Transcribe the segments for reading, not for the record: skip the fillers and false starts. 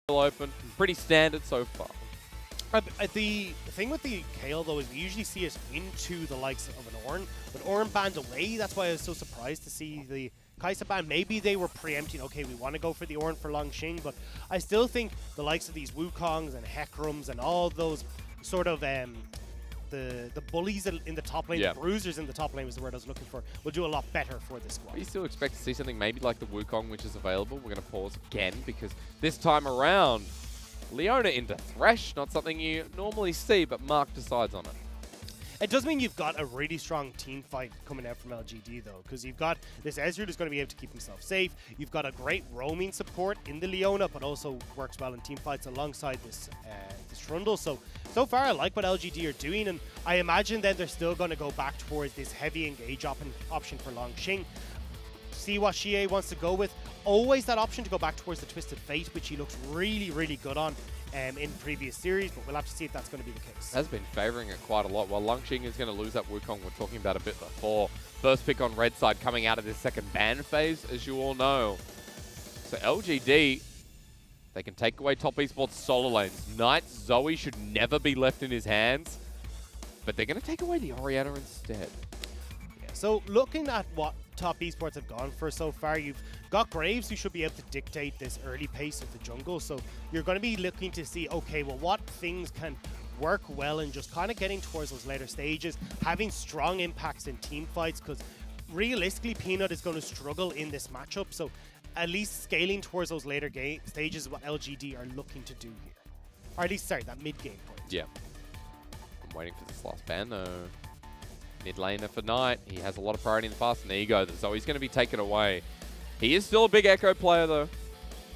open. Pretty standard so far. The thing with the Kayle, though, is we usually see it into the likes of an Ornn. But Ornn banned away. That's why I was so surprised to see the Kai'Sa ban. Maybe they were preempting, okay, we want to go for the Ornn for Langx, but I still think the likes of these Wukongs and Heckrums and all those sort of the bullies in the top lane, the bruisers in the top lane was the word I was looking for, will do a lot better for this squad. We still expect to see something maybe like the Wukong, which is available. We're going to pause again because this time around, Leona into Thresh, not something you normally see, but Mark decides on it. It does mean you've got a really strong team fight coming out from LGD, though, because you've got this Ezreal who's going to be able to keep himself safe. You've got a great roaming support in the Leona, but also works well in team fights alongside this Trundle. So far, I like what LGD are doing, and I imagine then they're still going to go back towards this heavy engage option for Langx. See what xiye wants to go with. Always that option to go back towards the Twisted Fate, which he looks really, really good on in previous series, but we'll have to see if that's going to be the case. Has been favouring it quite a lot, while Langx is going to lose that Wukong we're talking about a bit before. First pick on red side coming out of this second ban phase, as you all know. So LGD, they can take away top esports solo lanes. Knight Zoe should never be left in his hands, but they're going to take away the Orianna instead. Yeah, so looking at what top esports have gone for so far, you've got Graves who should be able to dictate this early pace of the jungle. So you're going to be looking to see, okay, well, what things can work well in just kind of getting towards those later stages, having strong impacts in team fights, because realistically, Peanut is going to struggle in this matchup. So at least scaling towards those later stages is what LGD are looking to do here. Or at least, sorry, that mid-game point. Yeah. I'm waiting for this last ban, though. Mid laner for Knight. He has a lot of priority in the past, and there you go. So he's going to be taken away. He is still a big Echo player, though.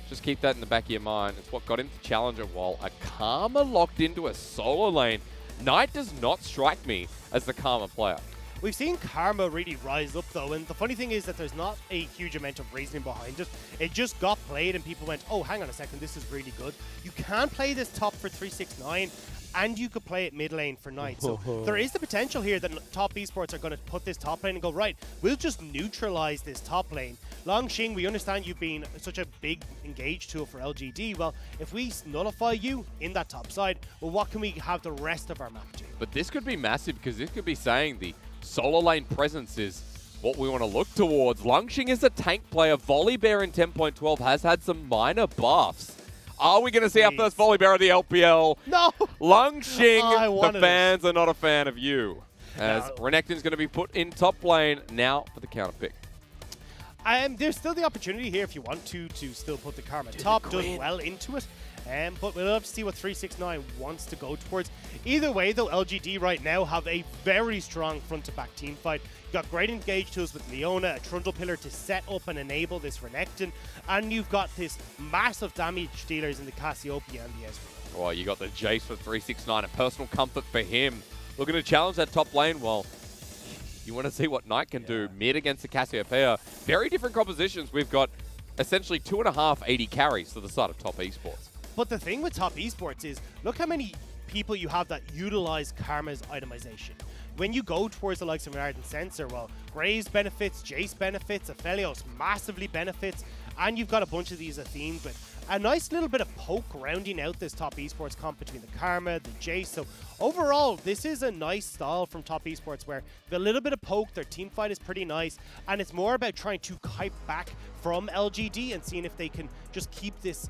Just keep that in the back of your mind. It's what got him to Challenger, while a Karma locked into a solo lane. Knight does not strike me as the Karma player. We've seen Karma really rise up, though, and the funny thing is that there's not a huge amount of reasoning behind it. It just got played, and people went, oh, hang on a second, this is really good. You can play this top for 369, and you could play it mid lane for Knight. So there is the potential here that top esports are going to put this top lane and go, right, we'll just neutralize this top lane. Langx, we understand you've been such a big engage tool for LGD. Well, if we nullify you in that top side, well, what can we have the rest of our map do? But this could be massive, because this could be saying the solo lane presence is what we want to look towards. Langx is a tank player. Volibear in 10.12 has had some minor buffs. Are we going to see our first Volibear of the LPL? No! Langx, the fans are not a fan of you. As Renekton's going to be put in top lane now for the counter pick. There's still the opportunity here if you want to still put the Karma top, does well into it. But we'll have to see what 369 wants to go towards. Either way, though, LGD right now have a very strong front-to-back team fight. You've got great engage tools with Leona, a Trundle pillar to set up and enable this Renekton, and you've got this massive damage dealers in the Cassiopeia and the Ezreal. Well, you got the Jayce for 369, a personal comfort for him. Looking to challenge that top lane. Well, you want to see what Knight can do mid against the Cassiopeia. Very different compositions. We've got essentially 2.5 AD carries to the side of top esports. But the thing with top esports is, look how many people you have that utilize Karma's itemization. When you go towards the likes of Ardent Sensor, well, Graves benefits, Jayce benefits, Aphelios massively benefits, and you've got a bunch of these Athenes with a nice little bit of poke rounding out this top esports comp between the Karma, the Jayce. So overall, this is a nice style from top esports where the little bit of poke, their team fight is pretty nice, and it's more about trying to kite back from LGD and seeing if they can just keep this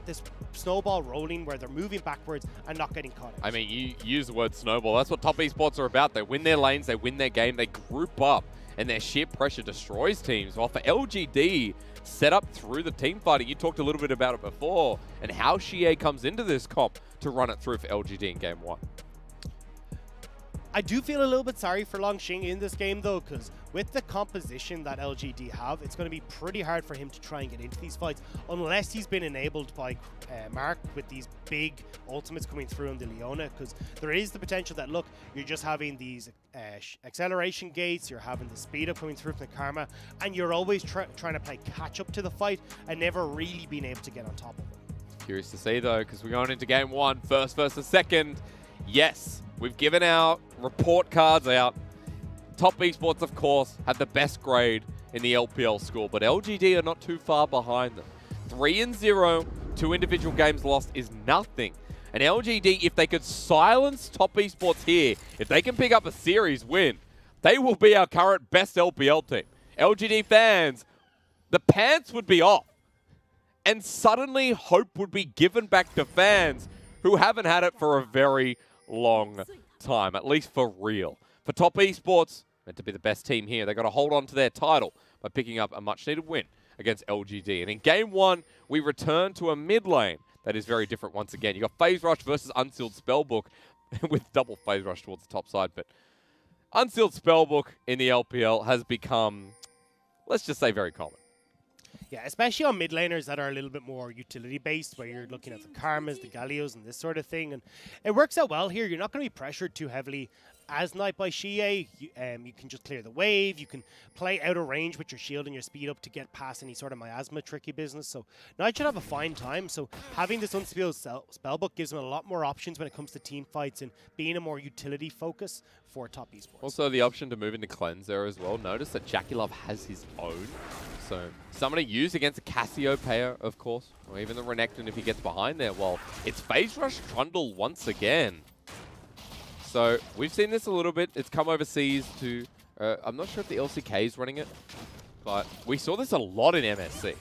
this snowball rolling where they're moving backwards and not getting caught out. I mean, you use the word snowball. That's what top esports are about. They win their lanes, they win their game, they group up, and their sheer pressure destroys teams. While for LGD, set up through the team fighting, you talked a little bit about it before, and how xiye comes into this comp to run it through for LGD in game 1. I do feel a little bit sorry for Langx in this game, though, because with the composition that LGD have, it's going to be pretty hard for him to try and get into these fights unless he's been enabled by Mark with these big ultimates coming through in the Leona, because there is the potential that, look, you're just having these acceleration gates, you're having the speed up coming through from the Karma, and you're always trying to play catch up to the fight and never really being able to get on top of them. Curious to see, though, because we're going into game 1, first versus second. Yes, we've given our report cards out. Top esports, of course, have the best grade in the LPL score, but LGD are not too far behind them. 3-0, 2 individual games lost is nothing. And LGD, if they could silence top esports here, if they can pick up a series win, they will be our current best LPL team. LGD fans, the pants would be off. And suddenly hope would be given back to fans who haven't had it for a very long time, at least for real. For top esports, meant to be the best team here, they've got to hold on to their title by picking up a much-needed win against LGD. And in Game 1, we return to a mid lane that is very different once again. You got Phase Rush versus Unsealed Spellbook with double Phase Rush towards the top side, but Unsealed Spellbook in the LPL has become, let's just say, very common. Yeah, especially on mid laners that are a little bit more utility based, where you're looking at the Karmas, the Gallios, and this sort of thing. And it works out well here. You're not going to be pressured too heavily as Knight by xiye. You can just clear the wave. You can play out of range with your shield and your speed up to get past any sort of miasma tricky business. So Knight should have a fine time. So having this unsealed spellbook gives him a lot more options when it comes to team fights and being a more utility focus for top esports. Also the option to move into cleanse there as well. Notice that JackeyLove has his own. So somebody used against a Cassiopeia, of course, or even the Renekton if he gets behind there. Well, it's Phase Rush Trundle once again. So we've seen this a little bit. It's come overseas to, I'm not sure if the LCK is running it, but we saw this a lot in MSC.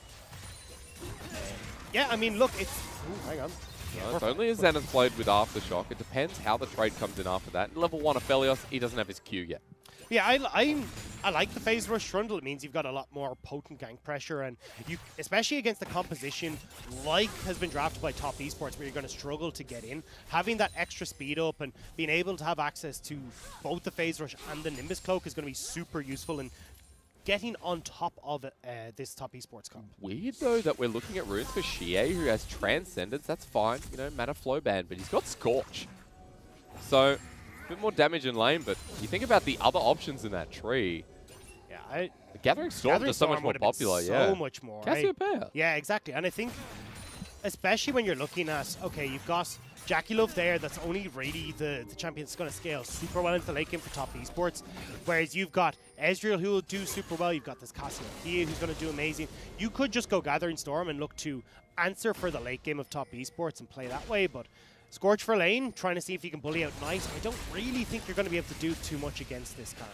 Yeah, I mean, look, it's... Ooh, hang on. Yeah, it's only a Zenith Blade with Aftershock. It depends how the trade comes in after that. Level 1 Aphelios, he doesn't have his Q yet. Yeah, I like the Phase Rush Trundle. It means you've got a lot more potent gank pressure, and you, especially against the composition like has been drafted by top esports, where you're going to struggle to get in. Having that extra speed up and being able to have access to both the Phase Rush and the Nimbus Cloak is going to be super useful in getting on top of this top esports comp. Weird though that we're looking at runes for xiye, who has Transcendence. That's fine, you know, mana flow ban, but he's got Scorch. So a bit more damage in lane, but you think about the other options in that tree. Yeah, the Gathering Storm is so much more popular. So much more. Cassiopeia. Yeah, exactly. And I think, especially when you're looking at, okay, you've got JackeyLove there, that's only really the champion that's going to scale super well into the late game for top esports. Whereas you've got Ezreal, who will do super well. You've got this Cassiopeia, who's going to do amazing. You could just go Gathering Storm and look to answer for the late game of top esports and play that way, but Scorch for lane, trying to see if you can bully out Knight. I don't really think you're going to be able to do too much against this Karma.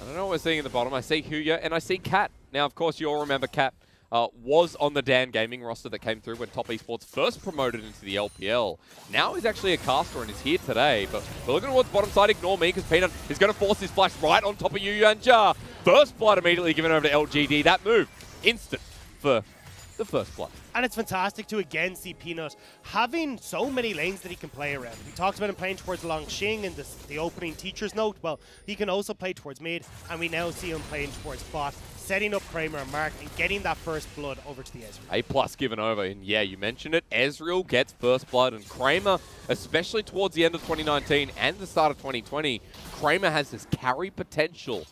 I don't know what we're seeing in the bottom. I see xiye and I see Cat. Now, of course, you all remember Cat was on the Dan Gaming roster that came through when Top Esports first promoted into the LPL. Now he's actually a caster and is here today, but we're looking towards bottom side. Ignore me, because Peanut is going to force his flash right on top of yuyanjia. First blood immediately given over to LGD. That move, instant for the first blood. And it's fantastic to again see Peanut having so many lanes that he can play around. We talked about him playing towards Langx in the opening teacher's note. Well, he can also play towards mid, and we now see him playing towards bot, setting up Kramer and Mark and getting that first blood over to the Ezreal. A+ given over, and yeah, you mentioned it, Ezreal gets first blood, and Kramer, especially towards the end of 2019 and the start of 2020, Kramer has this carry potential.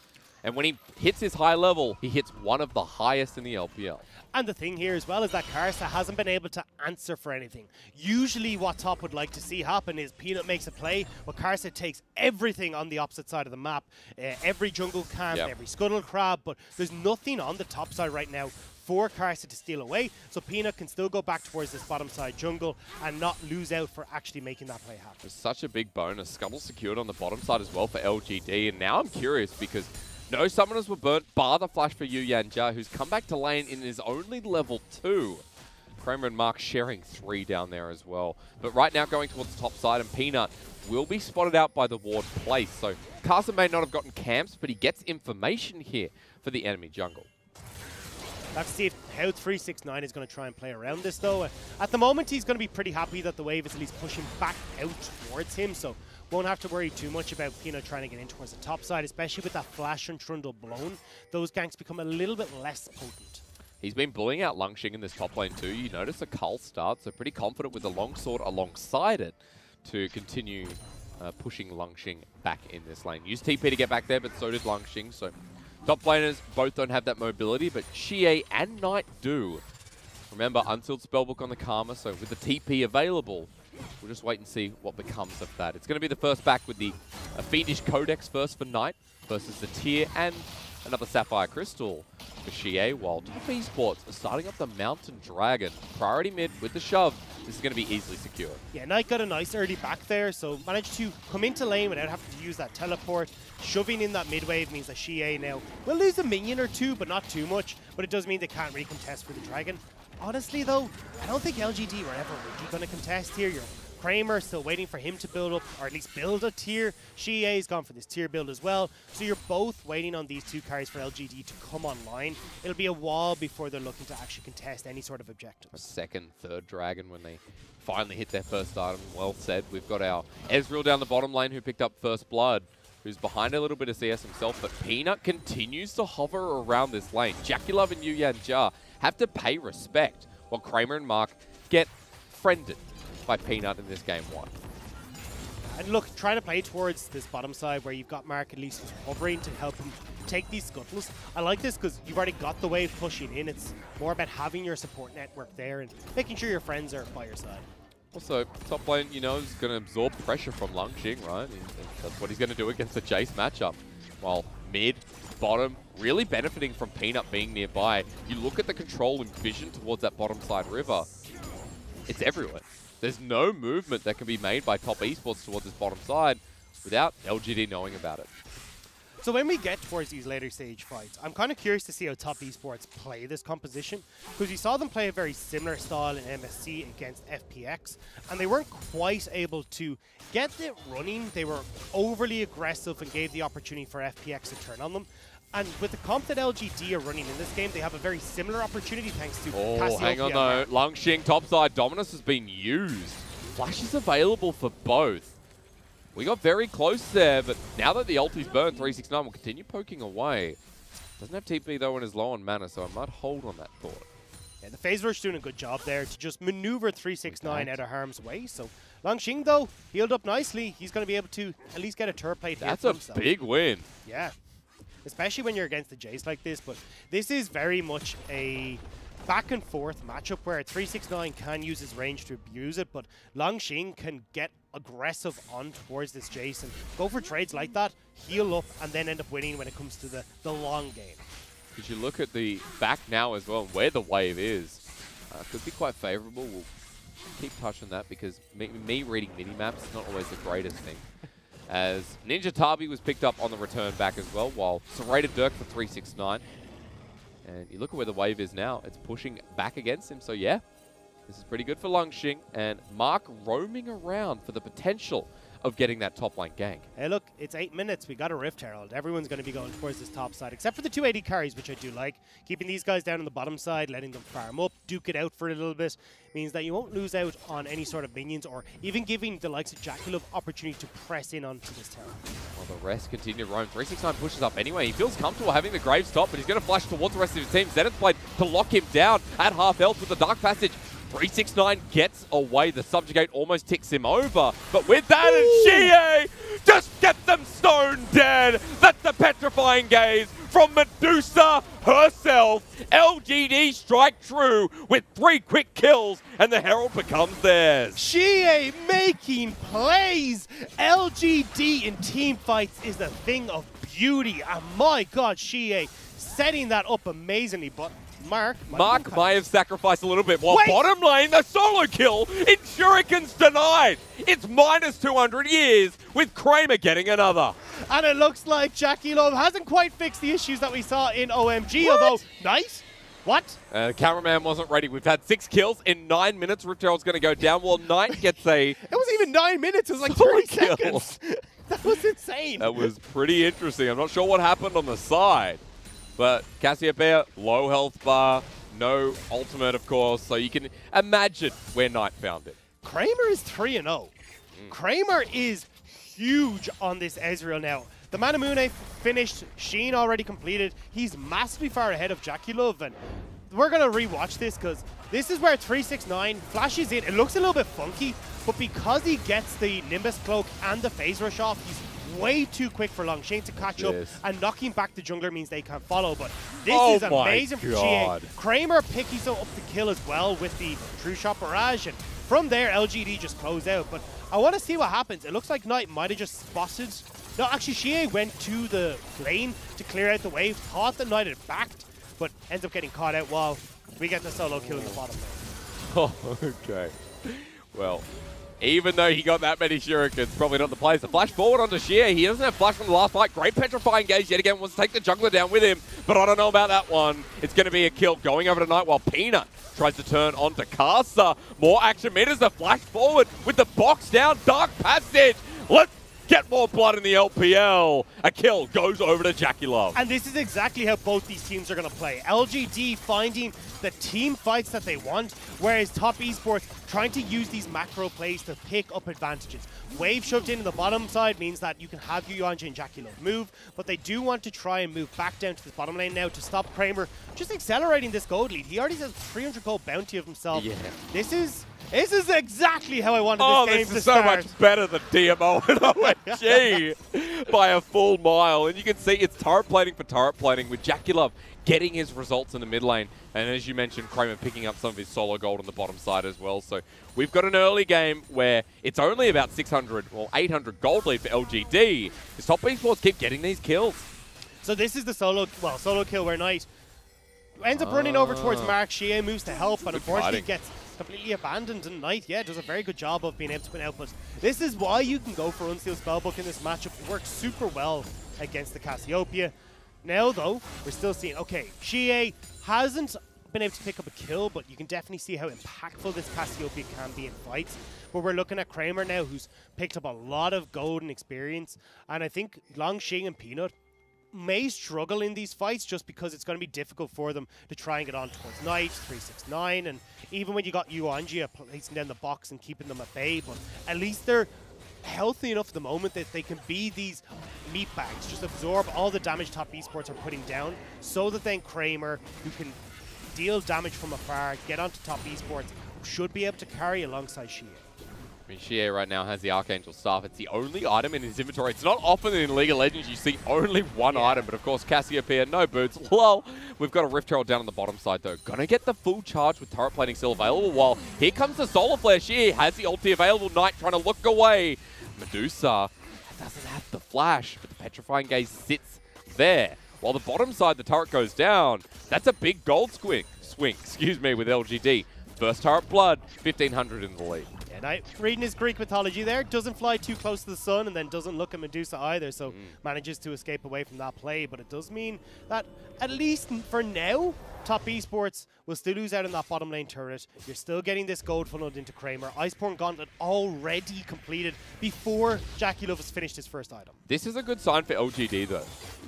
And when he hits his high level, he hits one of the highest in the LPL. And the thing here as well is that Karsa hasn't been able to answer for anything. Usually what Top would like to see happen is Peanut makes a play, but Karsa takes everything on the opposite side of the map. Every jungle camp, every scuttle crab, but there's nothing on the top side right now for Karsa to steal away, so Peanut can still go back towards this bottom side jungle and not lose out for actually making that play happen. It's such a big bonus. Scuttle secured on the bottom side as well for LGD, and now I'm curious because no summoners were burnt, bar the flash for yuyanjia, who's come back to lane in his only level 2. Kramer and Mark sharing 3 down there as well. But right now going towards the top side, and Peanut will be spotted out by the ward place. So Karsa may not have gotten camps, but he gets information here for the enemy jungle. Let's see how 369 is going to try and play around this though. At the moment he's going to be pretty happy that the wave is at least pushing back out towards him, so won't have to worry too much about Peanut trying to get in towards the top side, especially with that flash and Trundle blown. Those ganks become a little bit less potent. He's been bullying out Langx in this top lane too. You notice a Cull start, so pretty confident with the longsword alongside it to continue pushing Langx back in this lane. Used TP to get back there, but so did Langx. So top laners both don't have that mobility, but xiye and Knight do. Remember, Unsealed Spellbook on the Karma, so with the TP available, we'll just wait and see what becomes of that. It's going to be the first back with the Fiendish Codex first for Knight versus the Tier, and another Sapphire Crystal for xiye, while Top Esports are starting up the Mountain Dragon. Priority mid with the shove. This is going to be easily secure. Yeah, Knight got a nice early back there, so managed to come into lane without having to use that teleport. Shoving in that mid wave means that xiye now will lose a minion or two, but not too much. But it does mean they can't really contest for the Dragon. Honestly, though, I don't think LGD were ever really going to contest here. You're Kramer still waiting for him to build up, or at least build a tier. xiye's gone for this tier build as well. So you're both waiting on these two carries for LGD to come online. It'll be a while before they're looking to actually contest any sort of objectives. A second, third Dragon when they finally hit their first item. Well said. We've got our Ezreal down the bottom lane who picked up first blood, who's behind a little bit of CS himself, but Peanut continues to hover around this lane. JackeyLove and yuyanjia have to pay respect, while Kramer and Mark get friended by Peanut in this game 1. And look, trying to play towards this bottom side where you've got Mark at least hovering to help him take these scuttles. I like this because you've already got the wave pushing in. It's more about having your support network there and making sure your friends are by your side. Also, top lane, you know, is going to absorb pressure from Langx, right? That's what he's going to do against the Jayce matchup. While mid, bottom, really benefiting from Peanut being nearby. You look at the control and vision towards that bottom side river. It's everywhere. There's no movement that can be made by Top Esports towards this bottom side without LGD knowing about it. So when we get towards these later stage fights, I'm kind of curious to see how Top Esports play this composition, because you saw them play a very similar style in MSC against FPX, and they weren't quite able to get it running. They were overly aggressive and gave the opportunity for FPX to turn on them. And with the comp that LGD are running in this game, they have a very similar opportunity thanks to Cassiopeia. Oh, hang on though. Langx topside dominance has been used. Flash is available for both. We got very close there, but now that the ulti's burned, 369 will continue poking away. Doesn't have TP though and is low on mana, so I might hold on that thought. Yeah, the phase rush doing a good job there to just maneuver 369 out of harm's way. So Langx though, healed up nicely. He's going to be able to at least get a turret plate here. That's a big win. Yeah. Especially when you're against the Jayce like this, but this is very much a back and forth matchup where 369 can use his range to abuse it, but Langx can get aggressive on towards this Jayce and go for trades like that, heal up, and then end up winning when it comes to the long game. Because you look at the back now as well, and where the wave is, could be quite favorable. We'll keep touching that because me reading mini-maps is not always the greatest thing. As Ninja Tabi was picked up on the return back as well, while Serrated Dirk for 369. And you look at where the wave is now, it's pushing back against him, so yeah, this is pretty good for Langx, and Mark roaming around for the potential of getting that top lane gank. Hey look, it's 8 minutes, we got a Rift Herald. Everyone's going to be going towards this top side, except for the 280 carries, which I do like. Keeping these guys down on the bottom side, letting them farm up, duke it out for a little bit, means that you won't lose out on any sort of minions, or even giving the likes of JackeyLove opportunity to press in onto this tower. Well, the rest continue to roam. 369 pushes up anyway. He feels comfortable having the Grave stop, but he's going to flash towards the rest of his team. Zenith's played to lock him down at half health with the Dark Passage. 369 gets away. The Subjugate almost ticks him over. But with that, and xiye just get them stone dead. That's the petrifying gaze from Medusa herself. LGD strike true with 3 quick kills, and the Herald becomes theirs. xiye making plays. LGD in team fights is a thing of beauty. And my God, xiye setting that up amazingly. But Mark might have sacrificed a little bit. While bottom lane, the solo kill in Shuriken's denied. It's minus 200 years with Kramer getting another. And it looks like JackeyLove hasn't quite fixed the issues that we saw in OMG, although nice. What? Cameraman wasn't ready. We've had 6 kills in 9 minutes. Rift Herald's going to go down. Well, Knight gets a... It wasn't even 9 minutes. It was like 30 seconds. That was insane. That was pretty interesting. I'm not sure what happened on the side. But Cassiopeia, low health bar, no ultimate, of course, so you can imagine where Knight found it. Kramer is 3-0. Kramer is huge on this Ezreal now. The Manamune finished, Sheen already completed. He's massively far ahead of JackeyLove, and we're going to rewatch this because this is where 369 flashes in. It looks a little bit funky, but because he gets the Nimbus Cloak and the Phase Rush off, he's way too quick for Langx to catch up, and knocking back the jungler means they can't follow. But this is amazing for xiye. Kramer picks up the kill as well with the True Shot Barrage, and from there LGD just close out. But I want to see what happens. It looks like Knight might have just spotted No, actually, xiye went to the lane to clear out the wave, thought the Knight had backed, but ends up getting caught out while we get the solo kill in the bottom lane. Oh, okay. Well, even though he got that many shurikens, probably not the place. The flash forward onto xiye. He doesn't have flash from the last fight. Great petrifying gaze yet again. Wants to take the jungler down with him, but I don't know about that one. It's going to be a kill going over tonight while Peanut tries to turn onto Karsa. More action meters. The flash forward with the box down. Dark Passage. Let's get more blood in the LPL. A kill goes over to JackeyLove. And this is exactly how both these teams are going to play. LGD finding the team fights that they want, whereas Top Esports trying to use these macro plays to pick up advantages. Wave shoved in the bottom side means that you can have yuyanjia and JackeyLove move, but they do want to try and move back down to this bottom lane now to stop Kramer just accelerating this gold lead. He already has 300 gold bounty of himself. Yeah. This is exactly how I wanted this game to this is start. so much better than DMO and OMG by a full mile. And you can see it's turret plating for turret plating with JackeyLove getting his results in the mid lane. And as you mentioned, Kramer picking up some of his solo gold on the bottom side as well. So we've got an early game where it's only about 600 or 800 gold lead for LGD. Because Top Esports keep getting these kills. So this is the solo kill where Knight ends up running over towards Mark. xiye moves to help, but unfortunately gets completely abandoned, and Knight, does a very good job of being able to win out. But this is why you can go for Unsealed Spellbook in this matchup. It works super well against the Cassiopeia. Now, though, we're still seeing, okay, xiye hasn't been able to pick up a kill, but you can definitely see how impactful this Cassiopeia can be in fights. But we're looking at Kramer now, who's picked up a lot of golden experience, and I think Langx and Peanut may struggle in these fights just because it's going to be difficult for them to try and get on towards Knight, 369, and even when you got yuyanjia placing down the box and keeping them at bay, but at least they're healthy enough at the moment that they can be these meat bags, just absorb all the damage Top Esports are putting down, so that then Kramer, who can deal damage from afar, get onto Top Esports, should be able to carry alongside xiye. I mean, xiye right now has the Archangel Staff. It's the only item in his inventory. It's not often in League of Legends you see only one item, but of course Cassiopeia, no boots. Lol. We've got a Rift Herald down on the bottom side though. Gonna get the full charge with turret plating still available, while here comes the Solar Flare. xiye has the ulti available. Knight trying to look away. Medusa doesn't have the flash, but the Petrifying Gaze sits there. While the bottom side, the turret goes down. That's a big gold swing, excuse me, with LGD. First turret blood, 1,500 in the lead. Yeah, Knight reading his Greek mythology there, doesn't fly too close to the sun and then doesn't look at Medusa either, so manages to escape away from that play. But it does mean that, at least for now, Top Esports will still lose out on that bottom lane turret. You're still getting this gold funneled into Kramer. Iceborne Gauntlet already completed before JackeyLove has finished his first item. This is a good sign for LGD though.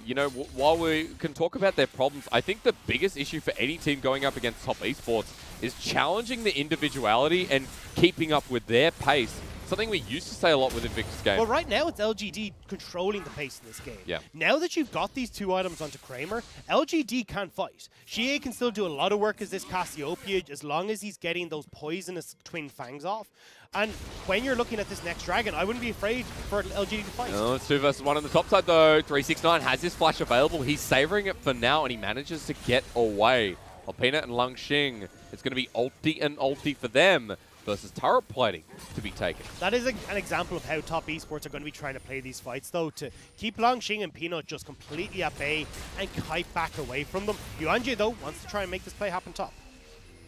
You know, while we can talk about their problems, I think the biggest issue for any team going up against Top Esports is challenging the individuality and keeping up with their pace. Something we used to say a lot with Invictus game. Well, right now it's LGD controlling the pace in this game. Yeah. Now that you've got these two items onto Kramer, LGD can fight. xiye can still do a lot of work as this Cassiopeia, as long as he's getting those poisonous twin fangs off. And when you're looking at this next dragon, I wouldn't be afraid for LGD to fight. Oh, it's 2 versus 1 on the top side though. 369 has his flash available. He's savoring it for now, and he manages to get away. While Peanut and Langx, it's going to be ulti and ulti for them versus turret plating to be taken. That is an example of how Top Esports are going to be trying to play these fights, though, to keep Langx and Peanut just completely at bay and kite back away from them. yuyanjia, though, wants to try and make this play happen top.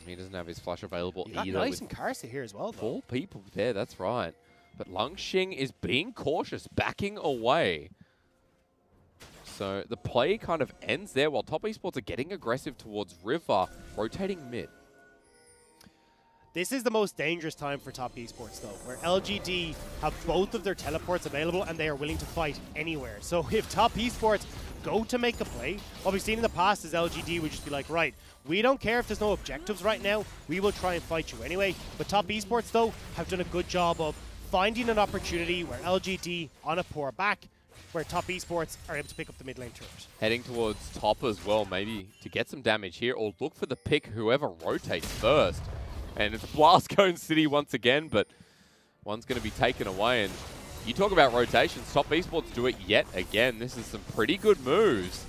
He doesn't have his flash available You got either. Nice and Karsa here as well, though. 4 people there, that's right. But Langx is being cautious, backing away. So the play kind of ends there while Top Esports are getting aggressive towards River, rotating mid. This is the most dangerous time for Top Esports, though, where LGD have both of their teleports available and they are willing to fight anywhere. So if Top Esports go to make a play, what we've seen in the past is LGD would just be like, right, we don't care if there's no objectives right now, we will try and fight you anyway. But Top Esports, though, have done a good job of finding an opportunity where LGD on a pour back, where Top Esports are able to pick up the mid lane turret. Heading towards top as well, maybe to get some damage here, or look for the pick whoever rotates first. And it's Blast Cone City once again, but one's going to be taken away. And you talk about rotations, Top Esports do it yet again. This is some pretty good moves.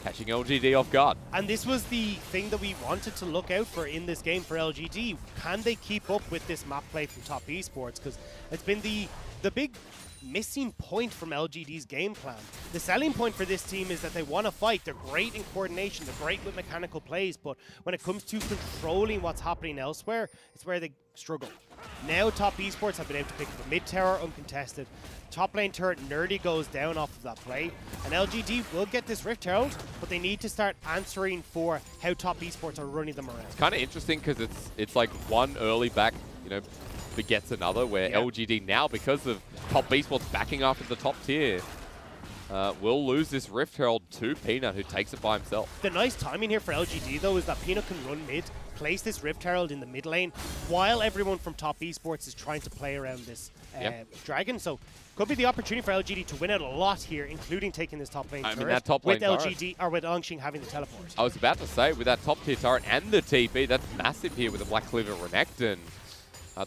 catching LGD off guard. And this was the thing that we wanted to look out for in this game for LGD. Can they keep up with this map play from Top Esports? Because it's been the big missing point from LGD's game plan. The selling point for this team is that they want to fight. They're great in coordination, they're great with mechanical plays, but when it comes to controlling what's happening elsewhere, it's where they struggle. Now Top Esports have been able to pick up the mid tower uncontested. Top lane turret Nerdy goes down off of that play, and LGD will get this Rift Herald, but they need to start answering for how Top Esports are running them around. It's kind of interesting because it's like one early back, you know, begets another, where LGD now, because of Top Esports backing after the top tier, will lose this Rift Herald to Peanut, who takes it by himself. The nice timing here for LGD, though, is that Peanut can run mid, place this Rift Herald in the mid lane, while everyone from Top Esports is trying to play around this Dragon. So could be the opportunity for LGD to win out a lot here, including taking this top lane turret, mean, that top lane with LGD or with Langx having the teleport. I was about to say, with that top tier turret and the TP, that's massive here with the Black Cleaver Renekton.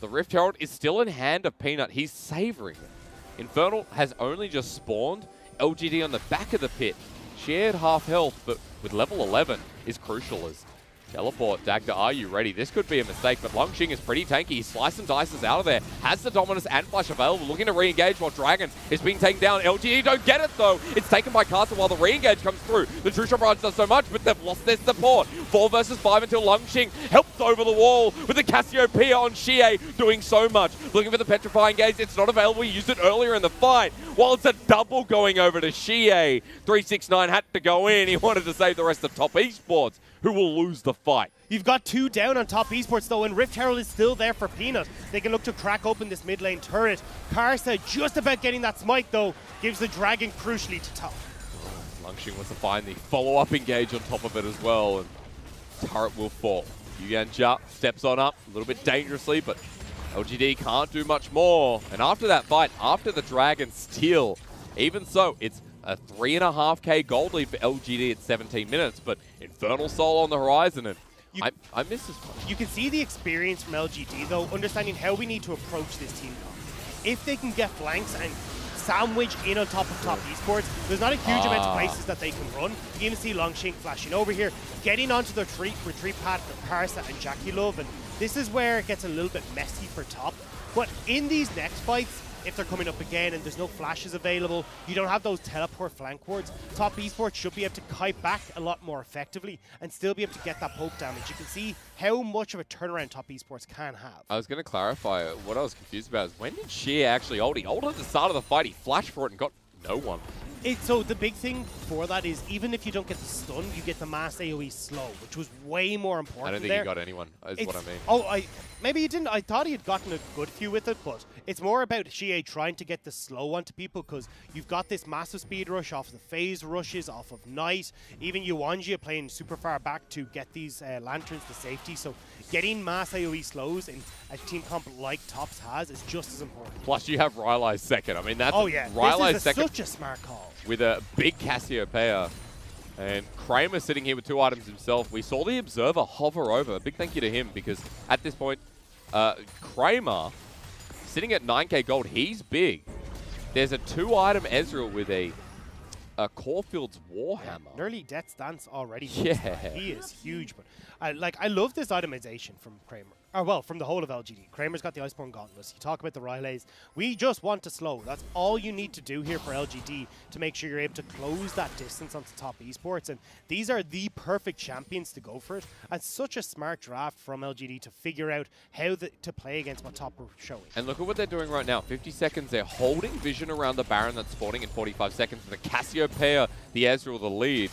The Rift Herald is still in hand of Peanut. He's savoring it. Infernal has only just spawned. LGD on the back of the pit. Shared half health, but with level 11 is crucial as teleport. Dagda, are you ready? This could be a mistake, but Langx is pretty tanky. He slices and dices out of there. Has the Dominus and Flash available. Looking to re-engage while Dragon is being taken down. LGD don't get it, though. It's taken by Karsa while the re-engage comes through. The True Shot Barrage does so much, but they've lost their support. 4 versus 5 until Langx helps over the wall with the Cassiopeia on xiye, doing so much. Looking for the Petrifying Gaze. It's not available. He used it earlier in the fight. While it's a double going over to xiye. 369 had to go in. He wanted to save the rest of Top Esports, who will lose the fight. You've got 2 down on Top Esports, though, and Rift Herald is still there for Peanut. They can look to crack open this mid lane turret. Karsa just about getting that smite, though, gives the Dragon crucially to top. Langx wants to find the follow-up engage on top of it as well, and turret will fall. yuyanjia steps on up a little bit dangerously, but LGD can't do much more. And after that fight, after the Dragon steal, even so, it's a 3.5k gold lead for LGD at 17 minutes, but Infernal Soul on the horizon, and I miss this one. You can see the experience from LGD, though, understanding how we need to approach this team. If they can get flanks and sandwich in on top of Top Esports, there's not a huge amount of places that they can run. You even see Langx flashing over here, getting onto the retreat pad for Karsa and JackeyLove, and this is where it gets a little bit messy for Top. But in these next fights, if they're coming up again and there's no flashes available, you don't have those teleport flank wards, Top Esports should be able to kite back a lot more effectively and still be able to get that poke damage. You can see how much of a turnaround Top Esports can have. I was going to clarify, what I was confused about is when did xiye actually ult? He ulted at the start of the fight, he flashed for it and got no one. So the big thing for that is, even if you don't get the stun, you get the mass AoE slow, which was way more important. I don't think he got anyone, is what I mean. Oh, maybe he didn't. I thought he had gotten a good few with it, but it's more about xiye trying to get the slow onto people, because you've got this massive speed rush off of the phase rushes, off of Knight, even yuyanjia playing super far back to get these lanterns to safety. So getting mass AoE slows in a team comp like Tops has is just as important. Plus you have Rylai's second. I mean, that's Rylai's second. Such a smart call. With a big Cassiopeia. And Kramer sitting here with 2 items himself. We saw the Observer hover over. A big thank you to him, because at this point, Kramer sitting at 9k gold. He's big. There's a 2-item Ezreal with a Caulfield's Warhammer. Nearly Death's Dance already. Yeah. He is huge. But I love this itemization from Kramer. Or, well, from the whole of LGD. Kramer's got the Iceborne Gauntlets. You talk about the Rylays. We just want to slow. That's all you need to do here for LGD to make sure you're able to close that distance onto Top Esports. And these are the perfect champions to go for it. And such a smart draft from LGD to figure out how to play against what Top are showing. And look at what they're doing right now. 50 seconds. They're holding vision around the Baron that's spawning in 45 seconds. For the Cassiopeia, the Ezreal, the lead.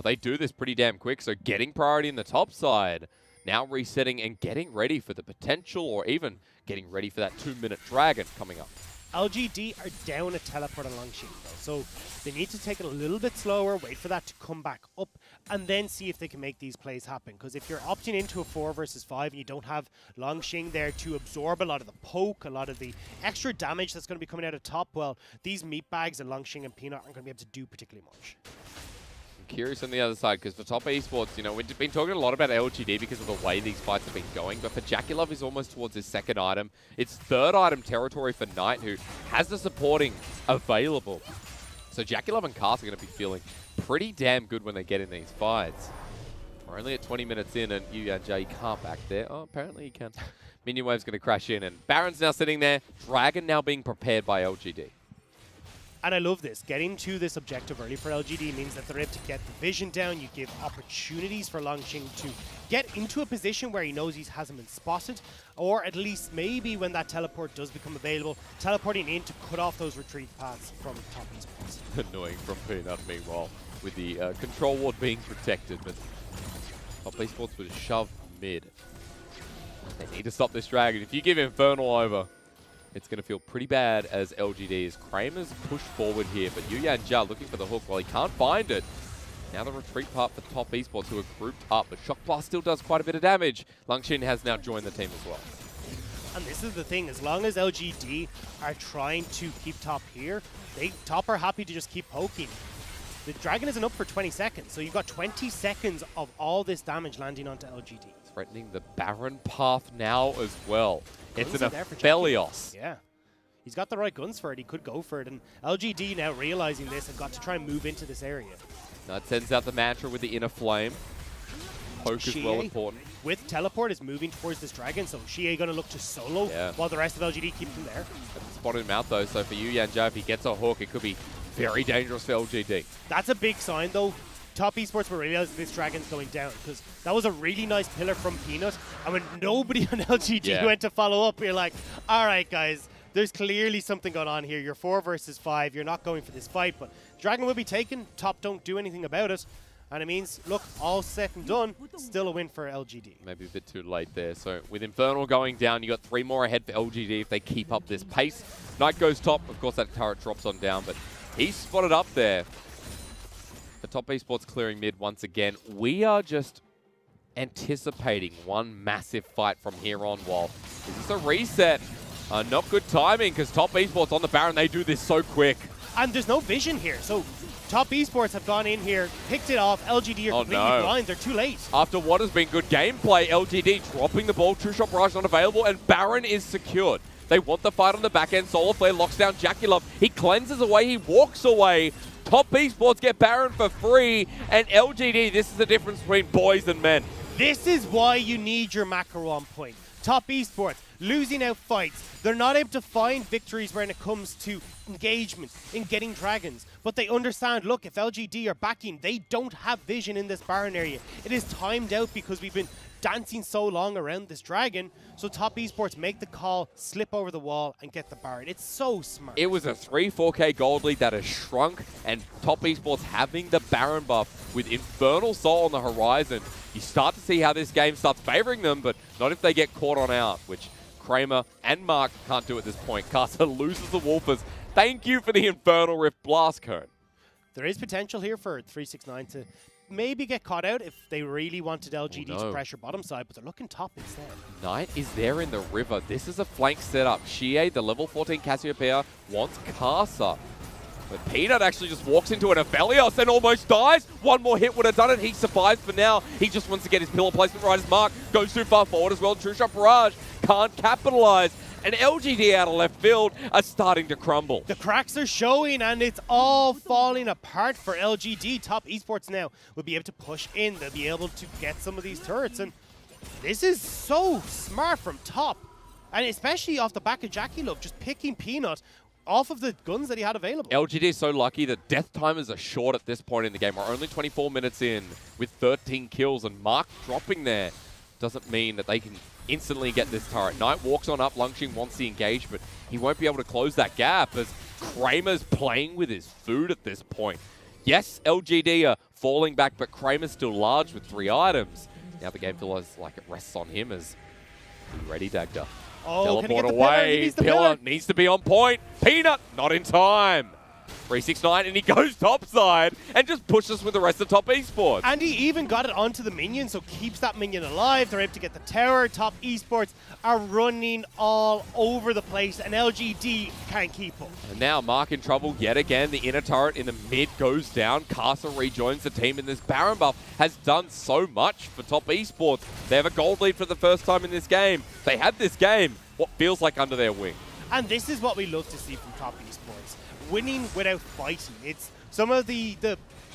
They do this pretty damn quick. So getting priority in the top side. Now resetting and getting ready for the potential, or even getting ready for that 2-minute Dragon coming up. LGD are down a teleport on Langx, though, so they need to take it a little bit slower, wait for that to come back up, and then see if they can make these plays happen. Because if you're opting into a 4 versus 5 and you don't have Langx there to absorb a lot of the poke, a lot of the extra damage that's going to be coming out of top, well, these meat bags and Langx and Peanut aren't going to be able to do particularly much. Curious on the other side, because for Top Esports, you know, we've been talking a lot about LGD because of the way these fights have been going, but for JackeyLove is almost towards his 2nd item. It's 3rd item territory for Knight, who has the supporting available. So JackeyLove and Karsa are going to be feeling pretty damn good when they get in these fights. We're only at 20 minutes in, and yuyanjia can't back there. Oh, apparently he can. Minion Wave's going to crash in, and Baron's now sitting there. Dragon now being prepared by LGD. And I love this. Getting to this objective early for LGD means that they're able to get the vision down. You give opportunities for Langx to get into a position where he knows he hasn't been spotted, or at least maybe when that teleport does become available, teleporting in to cut off those retreat paths from top esports. Annoying from Peanut, meanwhile, with the control ward being protected, but top esports was shoved mid. They need to stop this dragon. If you give Infernal over, it's going to feel pretty bad as LGD is. Kramer's pushed forward here, but yuyanjia looking for the hook while he can't find it. Now the retreat part for top esports, who are grouped up, but Shock Blast still does quite a bit of damage. Langx has now joined the team as well. And this is the thing, as long as LGD are trying to keep top here, top are happy to just keep poking. The dragon isn't up for 20 seconds, so you've got 20 seconds of all this damage landing onto LGD. Threatening the Baron path now as well. Guns it's an Aphelios. Yeah. He's got the right guns for it. He could go for it. And LGD now realizing this have got to try and move into this area. Now it sends out the mantra with the inner flame. Poke is well important. With teleport is moving towards this dragon, so xiye going to look to solo while the rest of LGD keeps him there. Spotted him out though, so for yuyanjia, if he gets a hook, it could be very dangerous for LGD. That's a big sign though. Top esports will realize this dragon's going down, because that was a really nice pillar from Peanut, and when nobody on LGD went to follow up, you're like, all right guys, there's clearly something going on here. You're 4 versus 5, you're not going for this fight, but dragon will be taken, top don't do anything about it, and it means, look, all set and done, still a win for LGD. Maybe a bit too late there. So with Infernal going down, you got 3 more ahead for LGD if they keep up this pace. Knight goes top, of course that turret drops on down, but he's spotted up there. The top esports clearing mid once again. We are just anticipating one massive fight from here on. While is this a reset? Not good timing, because top esports on the Baron, they do this so quick. And there's no vision here, so top esports have gone in here, picked it off. LGD are completely blind. They're too late. After what has been good gameplay, LGD dropping the ball. True Shot Barrage not available, and Baron is secured. They want the fight on the back end. Solar Flare locks down JackeyLove. He cleanses away. He walks away. Top esports get Baron for free, and LGD, this is the difference between boys and men. This is why you need your macro on point. Top esports, losing out fights. They're not able to find victories when it comes to engagement in getting dragons. But they understand, look, if LGD are backing, they don't have vision in this Baron area. It is timed out because we've been dancing so long around this dragon. So top esports make the call, slip over the wall, and get the Baron. It's so smart. It was a 3-4K gold lead that has shrunk, and top esports having the Baron buff with Infernal Soul on the horizon. You start to see how this game starts favoring them, but not if they get caught on out, which Kramer and Mark can't do at this point. Karsa loses the Wolfers. Thank you for the Infernal Rift Blast Cone. There is potential here for 369 to maybe get caught out if they really wanted LGD to pressure bottom side, but they're looking top instead. Knight is there in the river. This is a flank setup. xiye, the level 14 Cassiopeia, wants Karsa. But Peanut actually just walks into an Aphelios and almost dies. One more hit would have done it. He survives for now. He just wants to get his pillar placement right as Mark goes too far forward as well. True Shot Barrage can't capitalize. And LGD out of left field are starting to crumble. The cracks are showing, and it's all falling apart for LGD. Top esports now will be able to push in. They'll be able to get some of these turrets, and this is so smart from top. And especially off the back of JackeyLove, just picking Peanut off of the guns that he had available. LGD is so lucky that death timers are short at this point in the game. We're only 24 minutes in with 13 kills, and Mark dropping there doesn't mean that they can instantly get this turret. Knight walks on up, Langx wants the engage, but he won't be able to close that gap as Kramer's playing with his food at this point. Yes, LGD are falling back, but Kramer's still large with 3 items. Now the game feels like it rests on him as you ready, Dagda. Oh, teleport away. Pillar needs to be on point. Peanut, not in time. 369, and he goes topside and just pushes with the rest of top esports. And he even got it onto the minion, so keeps that minion alive. They're able to get the tower. Top esports are running all over the place, and LGD can't keep up. And now Mark in trouble yet again. The inner turret in the mid goes down. Karsa rejoins the team, and this Baron buff has done so much for top esports. They have a gold lead for the first time in this game. They had this game, what feels like under their wing. And this is what we love to see from top esports. Winning without fighting. It's some of the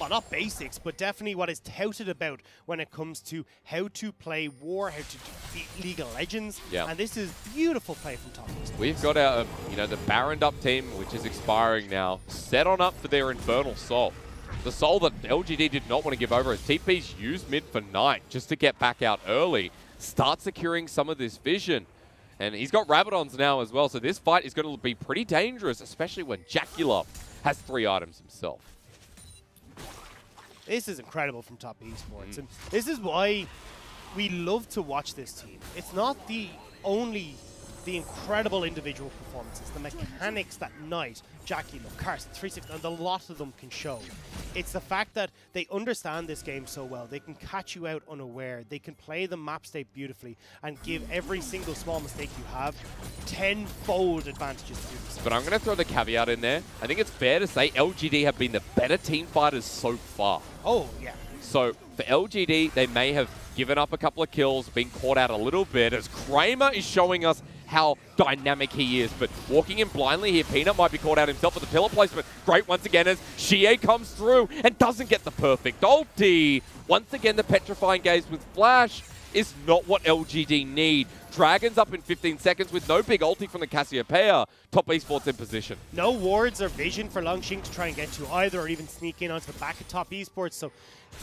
well, not basics, but definitely what is touted about when it comes to how to play War, how to defeat League of Legends. Yeah. And this is beautiful play from top esports. We've got our, the Baroned up team, which is expiring now, set on up for their Infernal Soul. The soul that LGD did not want to give over as TP's used mid for Knight just to get back out early, start securing some of this vision. And he's got Rabadons now as well, so this fight is going to be pretty dangerous, especially when JackeyLove has 3 items himself. This is incredible from top esports, and this is why we love to watch this team. It's not only the incredible individual performances, the mechanics that Knight, JackeyLove, Karsa, 360, and a lot of them can show. It's the fact that they understand this game so well. They can catch you out unaware. They can play the map state beautifully and give every single small mistake you have 10-fold advantages to do this. But I'm going to throw the caveat in there. I think it's fair to say LGD have been the better team fighters so far. Oh, yeah. So for LGD, they may have given up a couple of kills, been caught out a little bit, as Kramer is showing us how dynamic he is. But walking in blindly here, Peanut might be caught out himself with the pillar placement. Great once again as xiye comes through and doesn't get the perfect ulti. Once again, the petrifying gaze with Flash is not what LGD need. Dragon's up in 15 seconds with no big ulti from the Cassiopeia. Top esports in position. No wards or vision for Langx to try and get to either, or even sneak in onto the back of top esports. So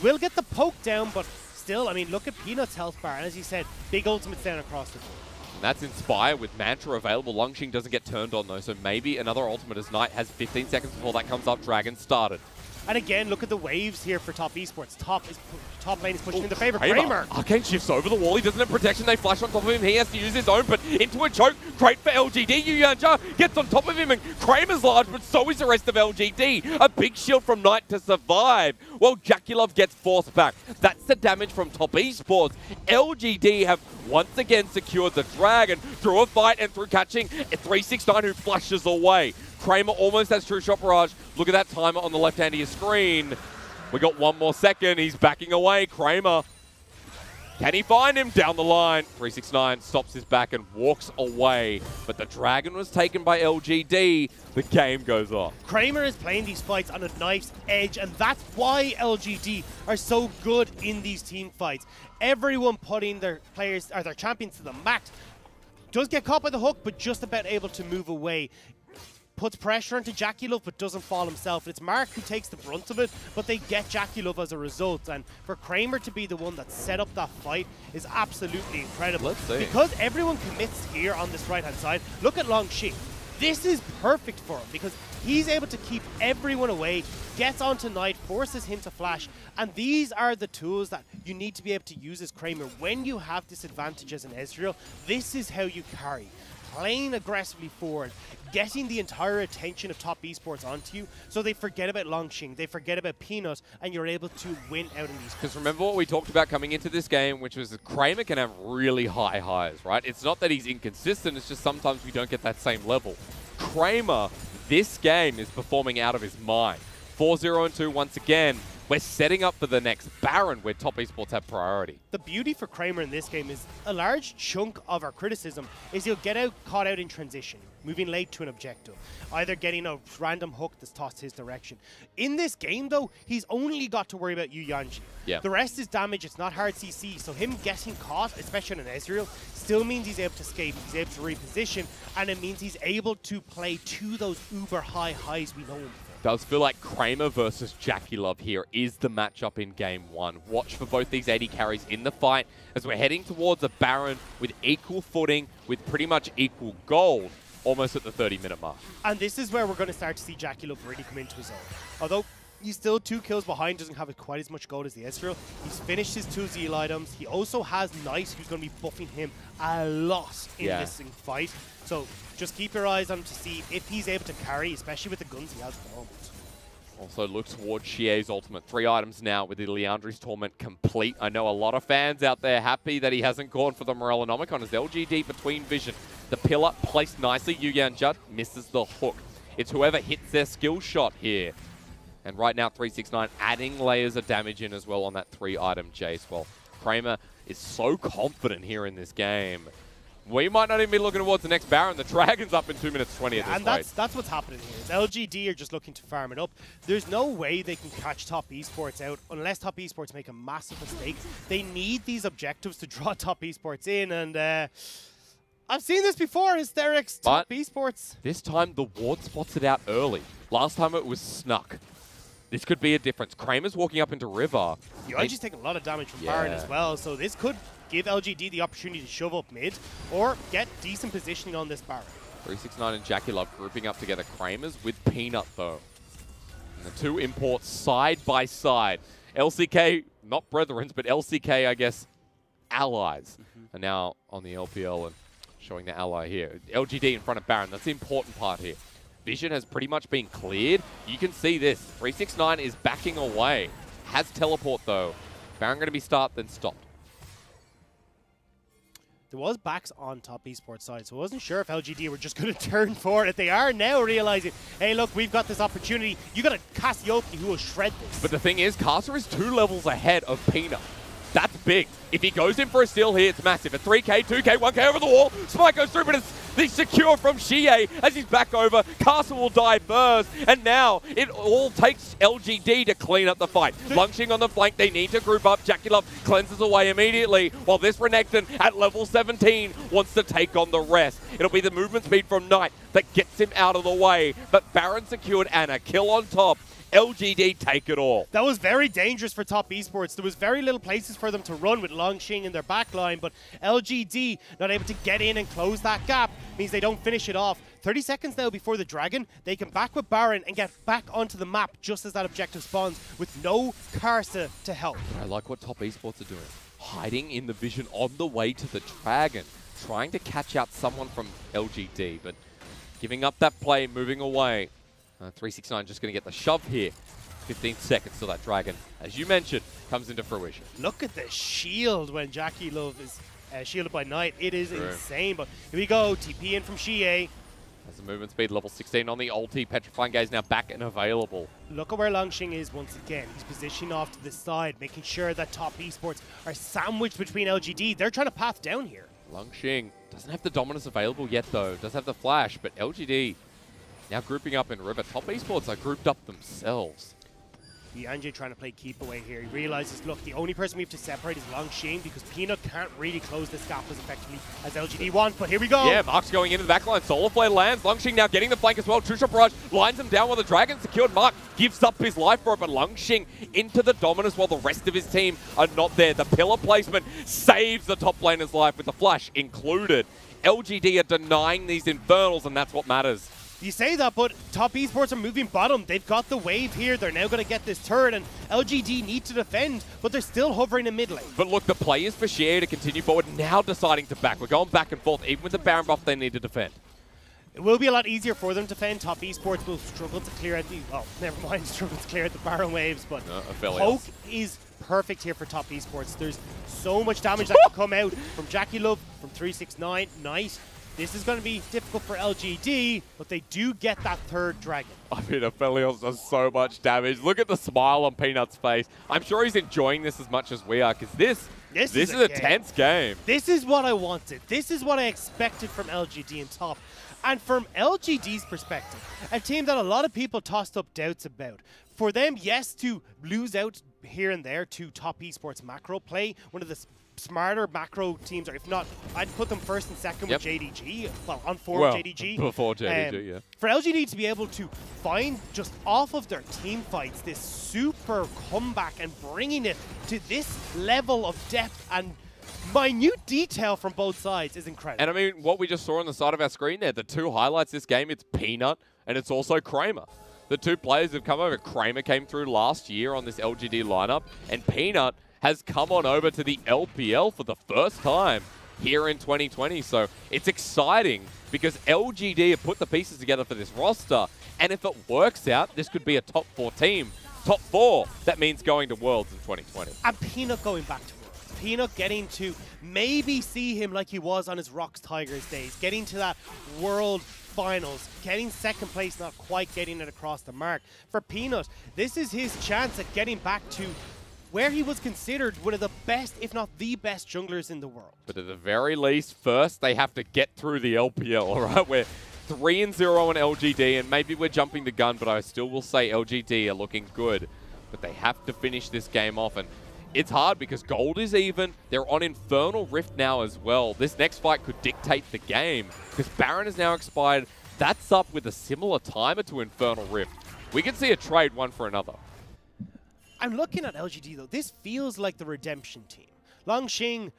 we'll get the poke down, but still, I mean, look at Peanut's health bar. And as you said, big ultimates down across the board. And that's Inspire with Mantra available. Langx doesn't get turned on though, so maybe another ultimate as Knight has 15 seconds before that comes up. Dragon started. And again, look at the waves here for top esports. Top lane is pushing into favor. Kramer. Arcane shifts over the wall. He doesn't have protection. They flash on top of him. He has to use his own, but into a choke. Great for LGD. yuyanjia gets on top of him, and Kramer's large, but so is the rest of LGD. A big shield from Knight to survive. Well, JackeyLove gets forced back. That's the damage from top esports. LGD have once again secured the Dragon through a fight and through catching a 369 who flushes away. Kramer almost has true shot barrage. Look at that timer on the left hand of your screen. We got 1 more second. He's backing away. Kramer. Can he find him down the line? 369 stops his back and walks away. But the Dragon was taken by LGD. The game goes on. Kramer is playing these fights on a knife's edge, and that's why LGD are so good in these team fights. Everyone putting their players or their champions to the max. Does get caught by the hook, but just about able to move away. Puts pressure onto JackeyLove, but doesn't fall himself. It's Mark who takes the brunt of it, but they get JackeyLove as a result. And for Kramer to be the one that set up that fight is absolutely incredible. Let's see. Because everyone commits here on this right-hand side, look at Langx. This is perfect for him because he's able to keep everyone away, gets onto Knight, forces him to flash, and these are the tools that you need to be able to use as Kramer. When you have disadvantage as an Ezreal, this is how you carry. Playing aggressively forward, getting the entire attention of top esports onto you, so they forget about Langx, they forget about Peanut, and you're able to win out in these. Because remember what we talked about coming into this game, which was that Kramer can have really high highs, right? It's not that he's inconsistent, it's just sometimes we don't get that same level. Kramer, this game, is performing out of his mind. 4-0-2 once again. We're setting up for the next Baron where top esports have priority. The beauty for Kramer in this game is a large chunk of our criticism is he'll get caught out in transition, moving late to an objective, either getting a random hook that's tossed his direction. In this game, though, he's only got to worry about yuyanjia. Yeah. The rest is damage. It's not hard CC, so him getting caught, especially on an Ezreal, still means he's able to escape, he's able to reposition, and it means he's able to play to those uber high highs we know him for. Does feel like Kramer versus JackeyLove here is the matchup in Game 1. Watch for both these AD carries in the fight as we're heading towards a Baron with equal footing, with pretty much equal gold, almost at the 30-minute mark. And this is where we're going to start to see JackeyLove really come into his own. Although he's still 2 kills behind, doesn't have quite as much gold as the Ezreal. He's finished his 2 Zeal items. He also has Knight, who's going to be buffing him a lot in this fight. So just keep your eyes on him to see if he's able to carry, especially with the guns he has at the moment. Also look towards xiye's ultimate. 3 items now with the Leandri's Torment complete. I know a lot of fans out there happy that he hasn't gone for the Morellonomicon as LGD between vision. The pillar placed nicely. yuyanjia misses the hook. It's whoever hits their skill shot here. And right now 369 adding layers of damage in as well on that 3-item Jayce. Well, Kramer is so confident here in this game. We might not even be looking towards the next Baron. The Dragon's up in 2 minutes 20 at this and point. that's what's happening here. Is LGD are just looking to farm it up. There's no way they can catch Top Esports out unless Top Esports make a massive mistake. They need these objectives to draw Top Esports in, and I've seen this before, Hysterics, Top Esports. This time the ward spots it out early. Last time it was Snuck. This could be a difference. Kramer's walking up into River. yuyanjia's taking a lot of damage from Baron as well, so this could give LGD the opportunity to shove up mid or get decent positioning on this Baron. 369 and JackeyLove grouping up together. Kramer's with Peanut, though. And the two imports side by side. LCK, not brethrens, but LCK, I guess, allies. Are now on the LPL and showing the ally here. LGD in front of Baron. That's the important part here. Vision has pretty much been cleared. You can see this. 369 is backing away. Has teleport, though. Baron going to be start, then stopped. There was backs on Top Esports side, so I wasn't sure if LGD were just going to turn for it. They are now realizing, hey, look, we've got this opportunity. You got a Cassiopeia who will shred this. But the thing is, Karsa is 2 levels ahead of Peanut. That's big. If he goes in for a steal here, it's massive. A 3K, 2K, 1K over the wall. Spike goes through, but it's the secure from xiye as he's back over. Karsa will die first. And now it all takes LGD to clean up the fight. Langx on the flank. They need to group up. JackeyLove cleanses away immediately, while this Renekton at level 17 wants to take on the rest. It'll be the movement speed from Knight that gets him out of the way. But Baron secured and a kill on top. LGD take it all. That was very dangerous for Top Esports. There was very little places for them to run with Langx in their backline, but LGD not able to get in and close that gap means they don't finish it off. 30 seconds now before the Dragon. They can back with Baron and get back onto the map just as that objective spawns with no Karsa to help. I like what Top Esports are doing. Hiding in the vision on the way to the Dragon. Trying to catch out someone from LGD, but giving up that play, moving away. 369 just going to get the shove here. 15 seconds till that Dragon, as you mentioned, comes into fruition. Look at the shield when JackeyLove is shielded by Knight. It is insane, but here we go. TP in from xiye. Has the movement speed level 16 on the ulti. Petrifying Gaze now back and available. Look at where Langx is once again. He's positioning off to the side, making sure that Top Esports are sandwiched between LGD. They're trying to path down here. Langx doesn't have the dominance available yet, though. Does have the flash, but LGD now grouping up in River. Top Esports are grouped up themselves. yuyanjia trying to play keep away here. He realizes, look, the only person we have to separate is Langx because Peanut can't really close this gap as effectively as LGD want. But here we go. Yeah, Mark's going into the backline. Solar Flare lands. Langx now getting the flank as well. True Shot Barrage lines him down while the Dragon secured. Mark gives up his life for it, but Langx into the dominance while the rest of his team are not there. The pillar placement saves the top laner's life with the flash included. LGD are denying these Infernals, and that's what matters. You say that, but Top Esports are moving bottom. They've got the wave here. They're now going to get this turret, and LGD need to defend, but they're still hovering in mid lane. But look, the play is for xiye to continue forward, now deciding to back. We're going back and forth. Even with the Baron buff, they need to defend. It will be a lot easier for them to defend. Top Esports will struggle to clear out the... well, never mind, struggle to clear out the Baron waves, but Poke is perfect here for Top Esports. There's so much damage that can come out from JackeyLove, from 369, Knight. This is going to be difficult for LGD, but they do get that third Dragon. I mean, Aphelios does so much damage. Look at the smile on Peanut's face. I'm sure he's enjoying this as much as we are, because this is a tense game. This is what I wanted. This is what I expected from LGD and Top. And from LGD's perspective, a team that a lot of people tossed up doubts about, for them, yes, to lose out here and there to Top Esports macro play, one of the smarter macro teams, or if not, I'd put them first and second with JDG, well, on form JDG. Before JDG, yeah. For LGD to be able to find, just off of their team fights, this super comeback and bringing it to this level of depth and minute detail from both sides is incredible. And I mean, what we just saw on the side of our screen there, the two highlights this game, it's Peanut and it's also Kramer. The two players have come over. Kramer came through last year on this LGD lineup, and Peanut has come on over to the LPL for the first time here in 2020. So it's exciting because LGD have put the pieces together for this roster. And if it works out, this could be a top 4 team. Top 4, that means going to Worlds in 2020. And Peanut going back to Worlds. Peanut getting to maybe see him like he was on his Rocks Tigers days. Getting to that World Finals. Getting second place, not quite getting it across the mark. For Peanut, this is his chance at getting back to where he was considered one of the best, if not the best junglers in the world. But at the very least, first they have to get through the LPL, all right? We're 3-0 on LGD, and maybe we're jumping the gun, but I still will say LGD are looking good. But they have to finish this game off, and it's hard because gold is even. They're on Infernal Rift now as well. This next fight could dictate the game because Baron has now expired. That's up with a similar timer to Infernal Rift. We can see a trade one for another. I'm looking at LGD though. This feels like the redemption team. Langx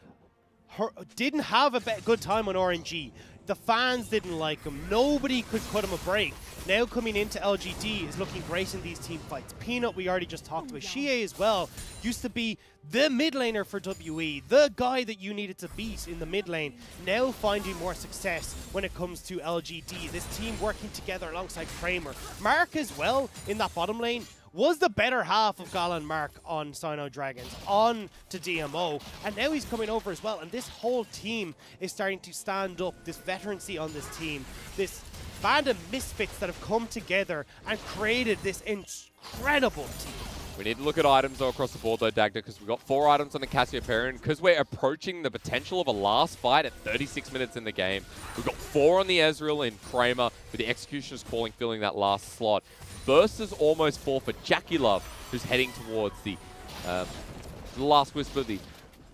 didn't have a good time on RNG. The fans didn't like him. Nobody could cut him a break. Now coming into LGD is looking great in these team fights. Peanut, we already just talked about. Xiye as well used to be the mid laner for WE, the guy that you needed to beat in the mid lane. Now finding more success when it comes to LGD. This team working together alongside Kramer. Mark as well in that bottom lane was the better half of Gala and Mark on Sino Dragons, on to DMO, and now he's coming over as well, and this whole team is starting to stand up, this veterancy on this team, this band of misfits that have come together and created this incredible team. We need to look at items though across the board though, Dagda, because we've got 4 items on the Cassiopeia, and because we're approaching the potential of a last fight at 36 minutes in the game, we've got 4 on the Ezreal in Kramer, with the Executioner's Calling filling that last slot. Versus almost 4 for JackeyLove, who's heading towards the last whisper, the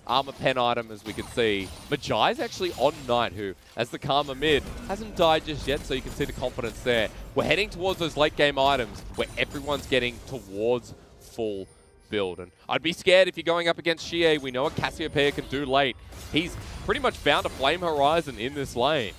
armor pen item, as we can see. Majai's actually on Knight, who, as the Karma mid, hasn't died just yet, so you can see the confidence there. We're heading towards those late game items where everyone's getting towards full build. And I'd be scared if you're going up against xiye. We know what Cassiopeia can do late. He's pretty much found a flame horizon in this lane.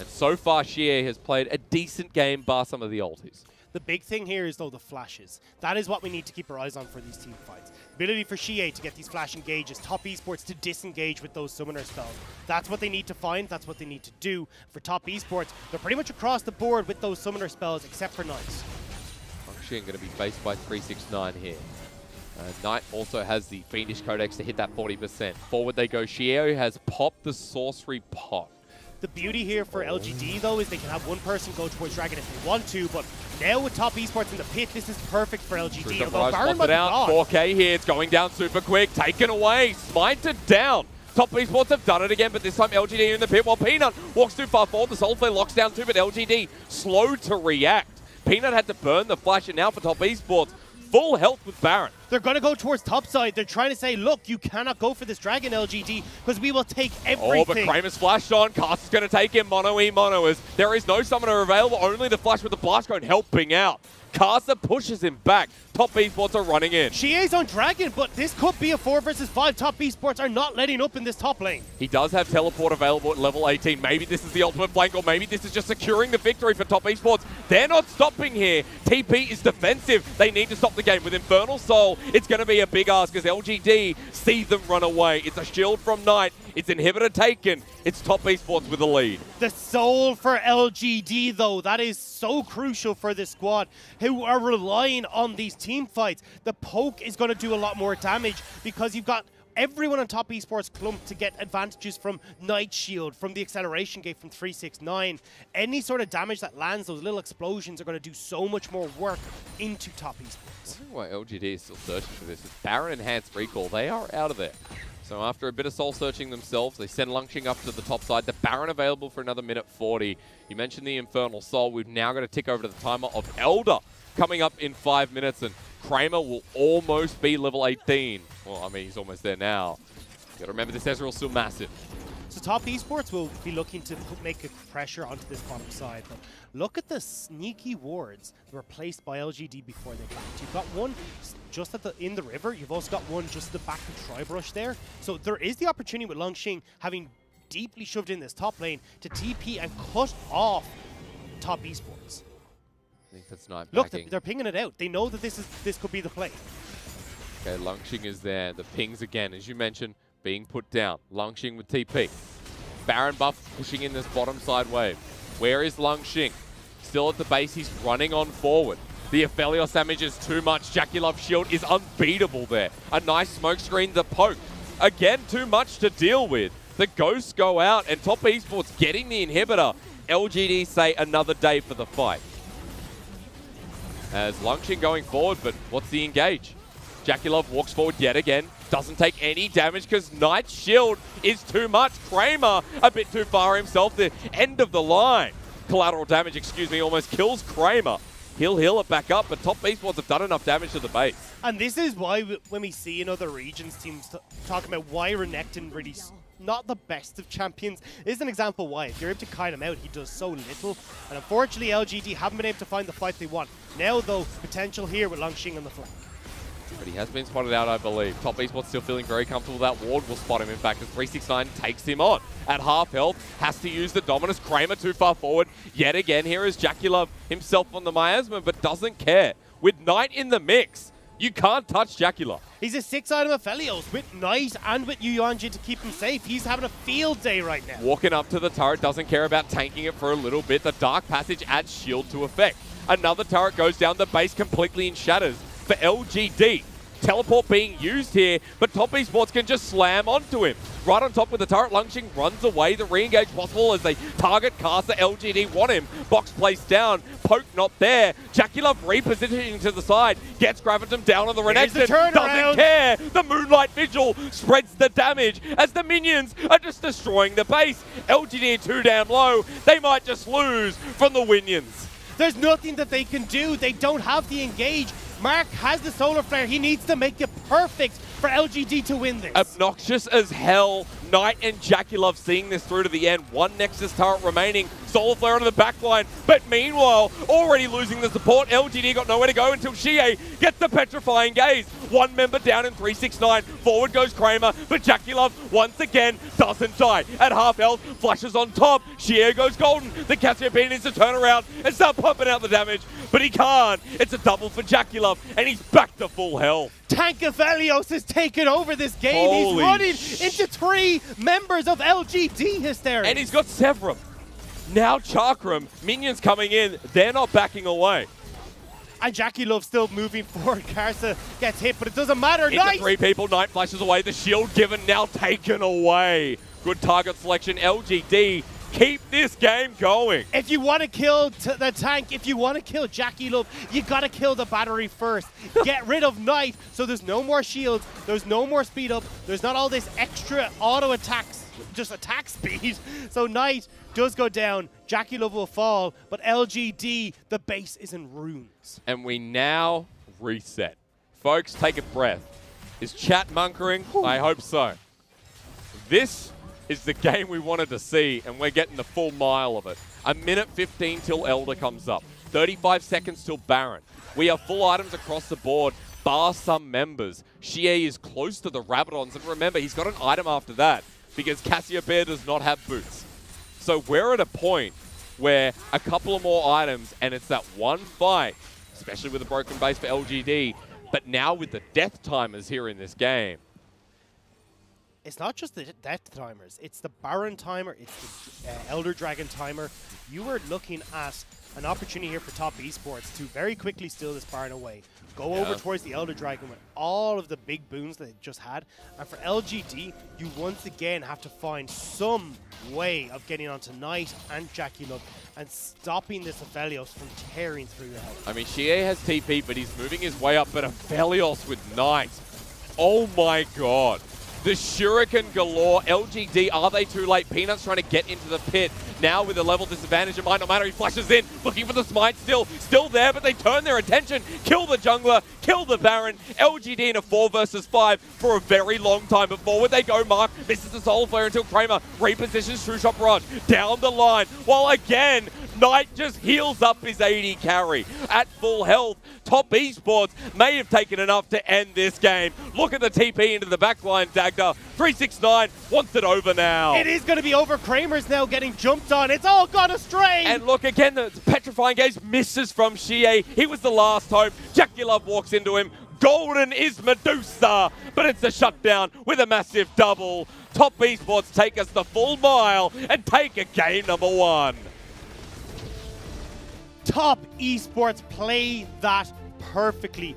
And so far, xiye has played a decent game, bar some of the ultis. The big thing here is, though, the flashes. That is what we need to keep our eyes on for these team fights. The ability for xiye to get these flash engages, top esports to disengage with those summoner spells. That's what they need to find. That's what they need to do. For top esports, they're pretty much across the board with those summoner spells, except for Knights. Langx going to be faced by 369 here. Knight also has the Fiendish Codex to hit that 40%. Forward they go. xiye has popped the sorcery pot. The beauty here for LGD, though, is they can have one person go towards Dragon if they want to, but now with top esports in the pit, this is perfect for LGD. Although Baron it out. 4K here, it's going down super quick, taken away, smited down. Top esports have done it again, but this time LGD in the pit while Peanut walks too far forward. The Soul Flare locks down too, but LGD slow to react. Peanut had to burn the flash, and now for top esports, full health with Baron. They're going to go towards top side. They're trying to say, look, you cannot go for this dragon, LGD, because we will take everything. Oh, but Kramer's flashed on. Karsa's going to take him mono as there is no summoner available. Only the flash with the blast cone helping out. Karsa pushes him back. Top esports are running in. Xiye's on dragon, but this could be a 4 versus 5. Top esports are not letting up in this top lane. He does have teleport available at level 18. Maybe this is the ultimate flank, or maybe this is just securing the victory for top esports. They're not stopping here. TP is defensive. They need to stop the game. With Infernal Soul, it's going to be a big ask as LGD see them run away. It's a shield from Knight. It's inhibitor taken. It's top esports with the lead. The soul for LGD, though, that is so crucial for this squad who are relying on these team fights. The poke is going to do a lot more damage because you've got everyone on top esports clumped to get advantages from Night Shield, from the acceleration gate from 369. Any sort of damage that lands, those little explosions are going to do so much more work into top esports. I wonder why LGD is still searching for this. It's Baron Enhanced Recall. They are out of there. So after a bit of soul searching themselves, they send Langx up to the top side. The Baron available for another minute 40. You mentioned the Infernal Soul. We've now got to tick over to the timer of Elder coming up in 5 minutes, and Kramer will almost be level 18. Well, I mean, he's almost there now. You got to remember this Ezreal's still massive. So top esports will be looking to make a pressure onto this bottom side, but look at the sneaky wards that were placed by LGD before they backed. You've got one just in the river. You've also got one just at the back of Tribrush there. So there is the opportunity with Langx having deeply shoved in this top lane to TP and cut off top esports. I think that's not Look, backing. they're pinging it out. They know that this could be the play. Okay, Langx is there. The pings again, as you mentioned, being put down. Langx with TP. Baron buff pushing in this bottom side wave. Where is Langx? Still at the base, he's running on forward. The Aphelios damage is too much. JackeyLove shield is unbeatable there. A nice smoke screen, the poke. Again, too much to deal with. The ghosts go out, and top esports getting the inhibitor. LGD say another day for the fight. As Langx going forward, but what's the engage? JackeyLove walks forward yet again. Doesn't take any damage because Knight's shield is too much. Kramer a bit too far himself. The end of the line. Collateral damage, excuse me, almost kills Kramer. He'll heal it back up, but top Esports have done enough damage to the base. And this is why when we see in other regions teams talking about why Renekton really not the best of champions, is an example why. If you're able to kite him out, he does so little. And unfortunately, LGD haven't been able to find the fight they want. Now, though, potential here with Langx on the flank. But he has been spotted out, I believe. Top Esports still feeling very comfortable. That ward will spot him, in fact, as 369 takes him on. At half health, has to use the Dominus. Kramer too far forward. Yet again, here is JackeyLove himself on the miasma, but doesn't care. With Knight in the mix, you can't touch JackeyLove. He's a 6-item Aphelios with Knight and with yuyanjia to keep him safe. He's having a field day right now. Walking up to the turret, doesn't care about tanking it for a little bit. The Dark Passage adds shield to effect. Another turret goes down, the base completely in shatters for LGD. Teleport being used here, but top Esports can just slam onto him. Right on top with the turret, Langx runs away. The re-engage possible as they target Karsa. LGD want him. Box placed down. Poke not there. JackeyLove repositioning to the side. Gets Gravitum down on the Renekton. Doesn't care. The Moonlight Vigil spreads the damage as the minions are just destroying the base. LGD too damn low. They might just lose from the Winions. There's nothing that they can do. They don't have the engage. Mark has the solar flare. He needs to make it perfect for LGD to win this. Obnoxious as hell. Knight and JackeyLove seeing this through to the end. One Nexus turret remaining. Solar flare onto the backline. But meanwhile, already losing the support. LGD got nowhere to go until xiye gets the petrifying gaze. One member down in 369. Forward goes Kramer, but JackeyLove once again doesn't die. At half health, flashes on top. xiye goes golden. The Cassiopeia needs to turn around and start pumping out the damage, but he can't. It's a double for JackeyLove, and he's back to full health. Tank Aphelios has taken over this game. He's running into 3 members of LGD Hysteria. And he's got Severum. Now Chakram, minions coming in, they're not backing away. And JackeyLove still moving forward. Karsa gets hit, but it doesn't matter. Into 3 people, Knight flashes away. The shield given, now taken away. Good target selection, LGD. Keep this game going. If you want to kill the tank, if you want to kill JackeyLove, you got to kill the battery first. Get rid of Knight so there's no more shields, there's no more speed up, there's not all this extra auto attacks, just attack speed. So Knight does go down, JackeyLove will fall, but LGD, the base is in ruins. And we now reset. Folks, take a breath. Is chat munkering? I hope so. This is the game we wanted to see, and we're getting the full mile of it. 1:15 till Elder comes up. 35 seconds till Baron. We have full items across the board, bar some members. xiye is close to the Rabadons, and remember, he's got an item after that, because Cassiopeia does not have boots. So we're at a point where a couple of more items, and it's that one fight, especially with a broken base for LGD, but now with the death timers here in this game. It's not just the death timers, it's the Baron timer, it's the Elder Dragon timer. You are looking at an opportunity here for top Esports to very quickly steal this Baron away. Go over towards the Elder Dragon with all of the big boons that they just had. And for LGD, you once again have to find some way of getting onto Knight and JackeyLove and stopping this Aphelios from tearing through the health. I mean, xiye has TP, but he's moving his way up, but Aphelios with Knight. Oh my god. The Shuriken galore. LGD, are they too late? Peanut's trying to get into the pit. Now with a level disadvantage, it might not matter. He flashes in, looking for the smite still there, but they turn their attention. Kill the jungler, kill the Baron. LGD in a 4 versus 5 for a very long time. But forward they go, Mark misses the soul flare until Kramer repositions True Shot Barrage down the line. While again, Knight just heals up his AD carry at full health. Top Esports may have taken enough to end this game. Look at the TP into the backline, Dagda. 369 wants it over now. It is going to be over. Kramer's now getting jumped on. It's all gone astray. And look again, the petrifying gaze misses from xiye. He was the last hope. JackeyLove walks into him. Golden is Medusa, but it's a shutdown with a massive double. Top Esports take us the full mile and take a game number 1. Top Esports play that perfectly.